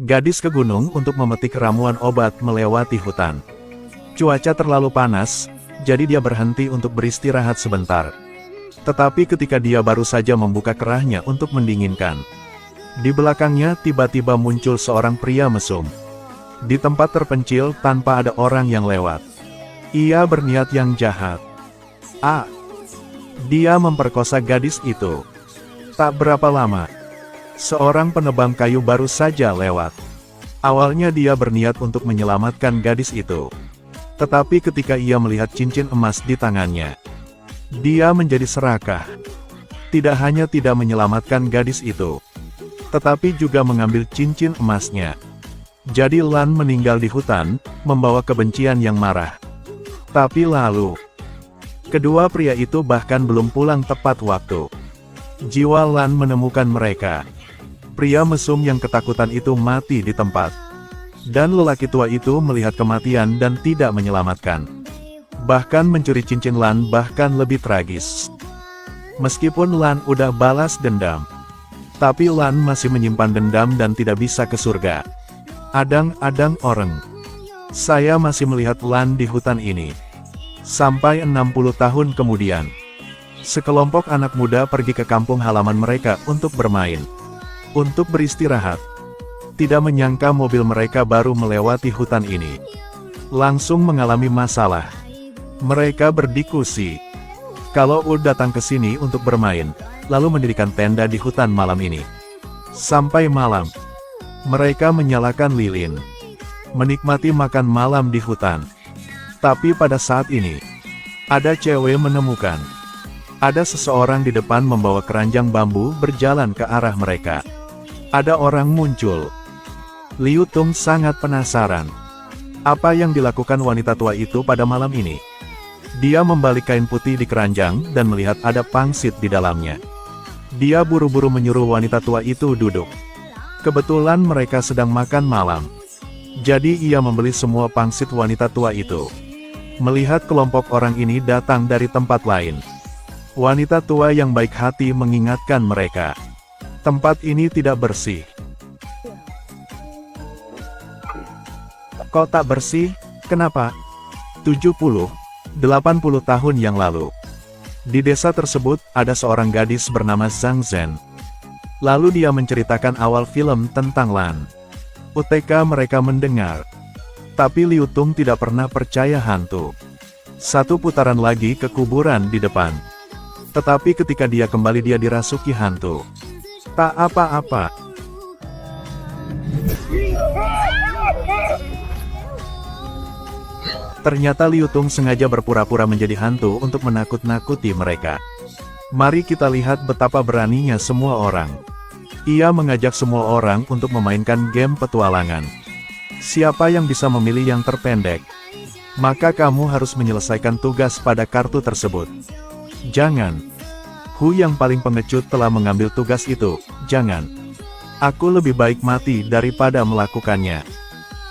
Gadis ke gunung untuk memetik ramuan obat melewati hutan. Cuaca terlalu panas, jadi dia berhenti untuk beristirahat sebentar. Tetapi ketika dia baru saja membuka kerahnya untuk mendinginkan, di belakangnya tiba-tiba muncul seorang pria mesum. Di tempat terpencil tanpa ada orang yang lewat. Ia berniat yang jahat. Dia memperkosa gadis itu. Tak berapa lama, seorang penebang kayu baru saja lewat. Awalnya dia berniat untuk menyelamatkan gadis itu. Tetapi ketika ia melihat cincin emas di tangannya, dia menjadi serakah. Tidak hanya tidak menyelamatkan gadis itu, tetapi juga mengambil cincin emasnya. Jadi Lan meninggal di hutan, membawa kebencian yang marah. Tapi lalu, kedua pria itu bahkan belum pulang tepat waktu. Jiwa Lan menemukan mereka. Pria mesum yang ketakutan itu mati di tempat. Dan lelaki tua itu melihat kematian dan tidak menyelamatkan. Bahkan mencuri cincin Lan bahkan lebih tragis. Meskipun Lan udah balas dendam, tapi Lan masih menyimpan dendam dan tidak bisa ke surga. Adang-adang orang. Saya masih melihat Lan di hutan ini. Sampai 60 tahun kemudian, sekelompok anak muda pergi ke kampung halaman mereka untuk bermain. Untuk beristirahat. Tidak menyangka mobil mereka baru melewati hutan ini. Langsung mengalami masalah. Mereka berdiskusi. Kalau datang ke sini untuk bermain, lalu mendirikan tenda di hutan malam ini. Sampai malam, mereka menyalakan lilin. Menikmati makan malam di hutan. Tapi pada saat ini, ada cewek menemukan. Ada seseorang di depan membawa keranjang bambu berjalan ke arah mereka. Ada orang muncul. Liu Tung sangat penasaran. Apa yang dilakukan wanita tua itu pada malam ini? Dia membalik kain putih di keranjang dan melihat ada pangsit di dalamnya. Dia buru-buru menyuruh wanita tua itu duduk. Kebetulan mereka sedang makan malam. Jadi ia membeli semua pangsit wanita tua itu. Melihat kelompok orang ini datang dari tempat lain, wanita tua yang baik hati mengingatkan mereka. Tempat ini tidak bersih. Kok tak bersih? Kenapa? 70, 80 tahun yang lalu. Di desa tersebut, ada seorang gadis bernama Zhang Zhen. Lalu dia menceritakan awal film tentang Lan. UTK mereka mendengar. Tapi Liu Tung tidak pernah percaya hantu. Satu putaran lagi ke kuburan di depan. Tetapi ketika dia kembali dia dirasuki hantu. Tak apa-apa. Ternyata Liu Tung sengaja berpura-pura menjadi hantu untuk menakut-nakuti mereka. Mari kita lihat betapa beraninya semua orang. Ia mengajak semua orang untuk memainkan game petualangan. Siapa yang bisa memilih yang terpendek? Maka kamu harus menyelesaikan tugas pada kartu tersebut. Jangan. Hu yang paling pengecut telah mengambil tugas itu. Jangan. Aku lebih baik mati daripada melakukannya.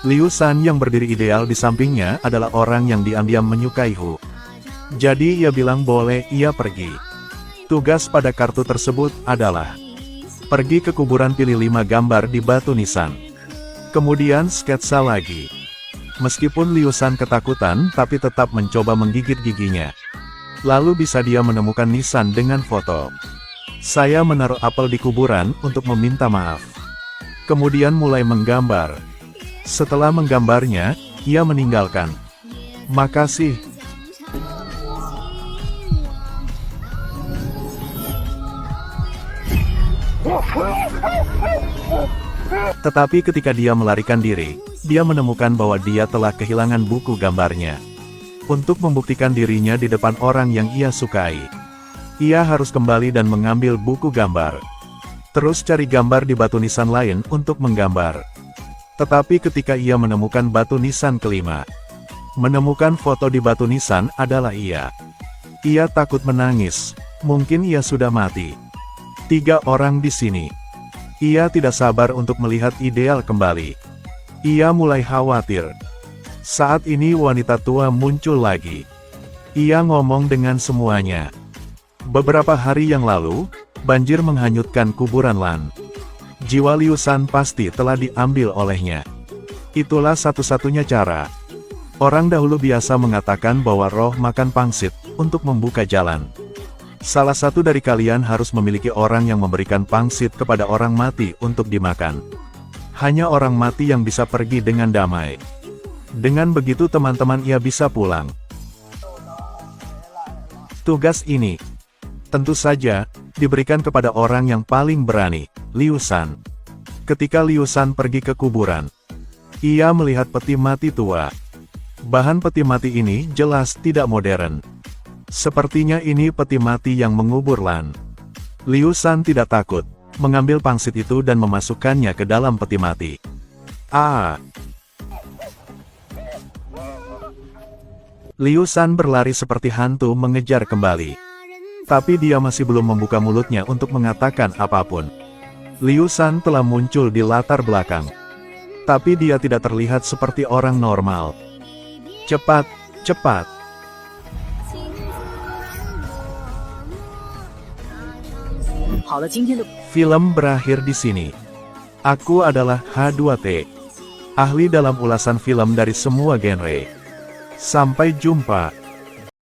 Liu San yang berdiri ideal di sampingnya adalah orang yang diam-diam menyukai Hu. Jadi ia bilang boleh ia pergi. Tugas pada kartu tersebut adalah pergi ke kuburan, pilih 5 gambar di batu nisan. Kemudian sketsa lagi. Meskipun Liu San ketakutan tapi tetap mencoba menggigit giginya. Lalu bisa dia menemukan nisan dengan foto. Saya menaruh apel di kuburan untuk meminta maaf. Kemudian mulai menggambar. Setelah menggambarnya, ia meninggalkan. Makasih. Tetapi ketika dia melarikan diri, dia menemukan bahwa dia telah kehilangan buku gambarnya. Untuk membuktikan dirinya di depan orang yang ia sukai, ia harus kembali dan mengambil buku gambar. Terus cari gambar di batu nisan lain untuk menggambar. Tetapi ketika ia menemukan batu nisan kelima, menemukan foto di batu nisan adalah ia. Ia takut menangis, mungkin ia sudah mati. 3 orang di sini. Ia tidak sabar untuk melihat ideal kembali. Ia mulai khawatir. Saat ini wanita tua muncul lagi. Ia ngomong dengan semuanya. Beberapa hari yang lalu, banjir menghanyutkan kuburan Lan. jiwa Liu Shan pasti telah diambil olehnya. Itulah satu-satunya cara. Orang dahulu biasa mengatakan bahwa roh makan pangsit untuk membuka jalan. Salah satu dari kalian harus memiliki orang yang memberikan pangsit kepada orang mati untuk dimakan. Hanya orang mati yang bisa pergi dengan damai. Dengan begitu teman-teman ia bisa pulang. Tugas ini, tentu saja, diberikan kepada orang yang paling berani, Liu Shan. Ketika Liu Shan pergi ke kuburan, ia melihat peti mati tua. Bahan peti mati ini jelas tidak modern. Sepertinya ini peti mati yang mengubur Lan. Liu Shan tidak takut, mengambil pangsit itu dan memasukkannya ke dalam peti mati. Liu Shan berlari seperti hantu mengejar kembali. Tapi dia masih belum membuka mulutnya untuk mengatakan apapun. Liu Shan telah muncul di latar belakang. Tapi dia tidak terlihat seperti orang normal. Cepat, cepat. Film berakhir di sini. Aku adalah H2T, ahli dalam ulasan film dari semua genre. Sampai jumpa.